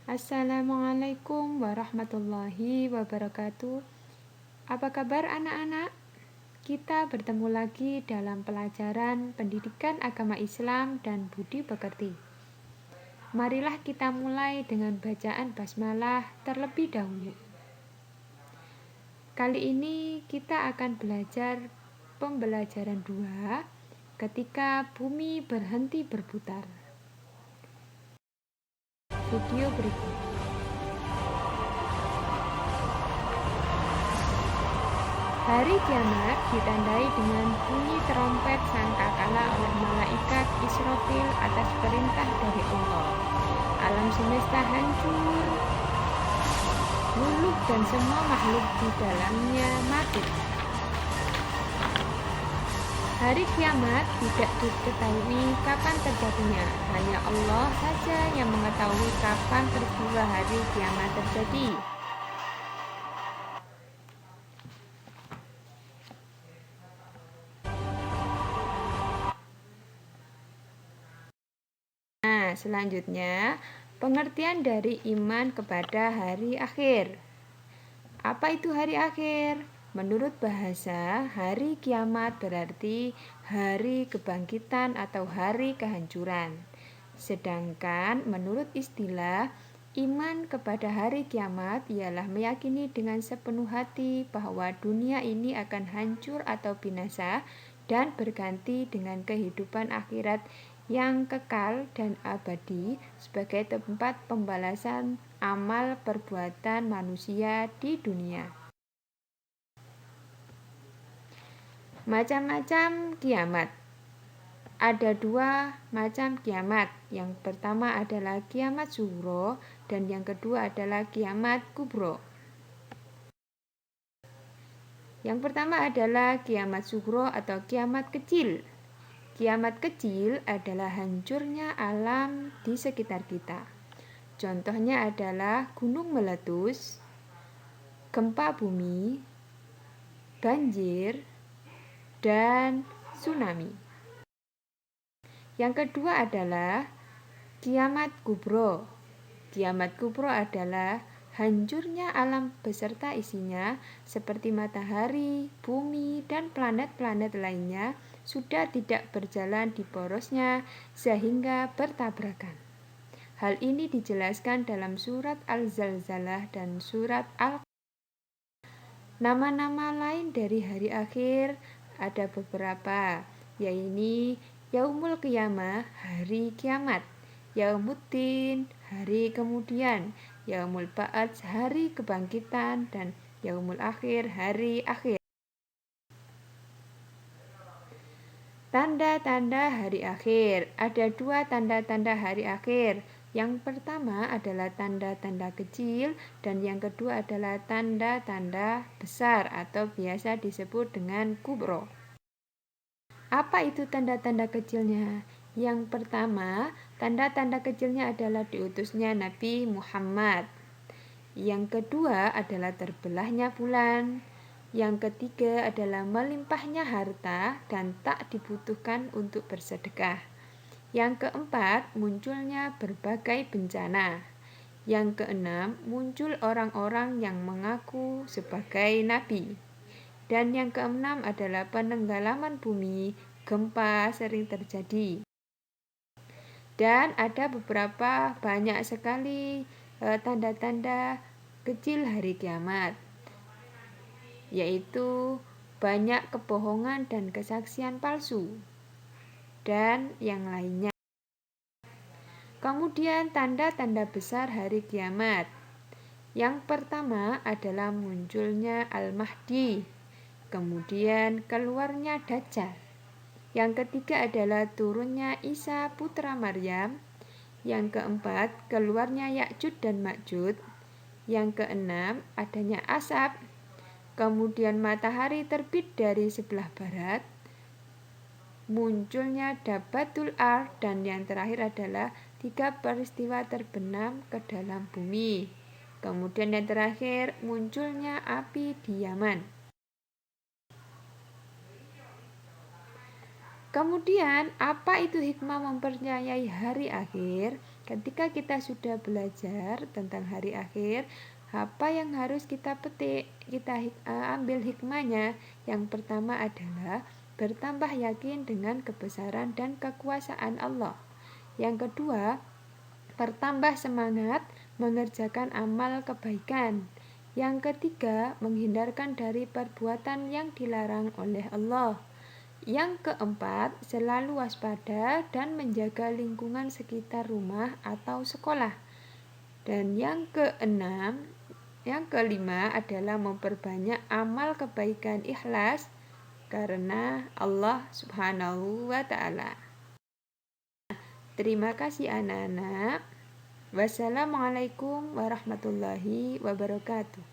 Assalamualaikum warahmatullahi wabarakatuh. Apa kabar anak-anak? Kita bertemu lagi dalam pelajaran pendidikan agama Islam dan budi pekerti. Marilah kita mulai dengan bacaan basmalah terlebih dahulu. Kali ini kita akan belajar pembelajaran 2 ketika bumi berhenti berputar. Video berikut. Hari kiamat ditandai dengan bunyi trompet sangkakala oleh malaikat Israfil atas perintah dari Allah. Alam semesta hancur, luluh dan semua makhluk di dalamnya mati. Hari kiamat tidak diketahui kapan terjadinya. Hanya Allah saja yang mengetahui kapan peristiwa hari kiamat terjadi. Selanjutnya, pengertian dari iman kepada hari akhir. Apa itu hari akhir? Menurut bahasa, hari kiamat berarti hari kebangkitan atau hari kehancuran. Sedangkan menurut istilah, iman kepada hari kiamat ialah meyakini dengan sepenuh hati bahwa dunia ini akan hancur atau binasa dan berganti dengan kehidupan akhirat yang kekal dan abadi sebagai tempat pembalasan amal perbuatan manusia di dunia. Macam-macam kiamat. Ada 2 macam kiamat. Yang pertama adalah kiamat sughra dan yang kedua adalah kiamat kubro. Yang pertama adalah kiamat sughra atau kiamat kecil. Kiamat kecil adalah hancurnya alam di sekitar kita. Contohnya adalah gunung meletus, gempa bumi, banjir, dan tsunami. Yang kedua adalah kiamat kubro. Kiamat kubro adalah hancurnya alam beserta isinya seperti matahari, bumi, dan planet-planet lainnya sudah tidak berjalan di porosnya sehingga bertabrakan. Hal ini dijelaskan dalam surat Al-Zalzalah dan surat Al-Qamar. Nama-nama lain dari hari akhir ada beberapa, yaitu Yaumul Qiyamah, hari kiamat, Yaumuddin, hari kemudian, Yaumul Ba'ats, hari kebangkitan, dan Yaumul Akhir, hari akhir. Tanda-tanda hari akhir. Ada 2 tanda-tanda hari akhir. Yang pertama adalah tanda-tanda kecil dan yang kedua adalah tanda-tanda besar atau biasa disebut dengan kubro. Apa itu tanda-tanda kecilnya? Yang pertama, tanda-tanda kecilnya adalah diutusnya Nabi Muhammad. Yang kedua adalah terbelahnya bulan. Yang ketiga adalah melimpahnya harta dan tak dibutuhkan untuk bersedekah. Yang keempat, munculnya berbagai bencana. Yang keenam, muncul orang-orang yang mengaku sebagai nabi. Dan yang keenam adalah penenggelaman bumi, gempa sering terjadi. Dan ada beberapa banyak sekali tanda-tanda kecil hari kiamat, yaitu banyak kebohongan dan kesaksian palsu, dan yang lainnya. Kemudian tanda-tanda besar hari kiamat. Yang pertama adalah munculnya Al-Mahdi, kemudian keluarnya Dajjal. Yang ketiga adalah turunnya Isa putra Maryam. Yang keempat, keluarnya Ya'juj dan Ma'juj. Yang keenam, adanya asap. Kemudian matahari terbit dari sebelah barat, munculnya Dabbatul Ard, dan yang terakhir adalah 3 peristiwa terbenam ke dalam bumi. Kemudian yang terakhir, munculnya api di Yaman. Kemudian, apa itu hikmah mempercayai hari akhir? Ketika kita sudah belajar tentang hari akhir, apa yang harus kita petik, ambil hikmahnya? Yang pertama adalah bertambah yakin dengan kebesaran dan kekuasaan Allah. Yang kedua, bertambah semangat mengerjakan amal kebaikan. Yang ketiga, menghindarkan dari perbuatan yang dilarang oleh Allah. Yang keempat, selalu waspada dan menjaga lingkungan sekitar rumah atau sekolah. Dan yang kelima adalah memperbanyak amal kebaikan ikhlas karena Allah Subhanahu wa taala. Terima kasih anak-anak. Wassalamualaikum warahmatullahi wabarakatuh.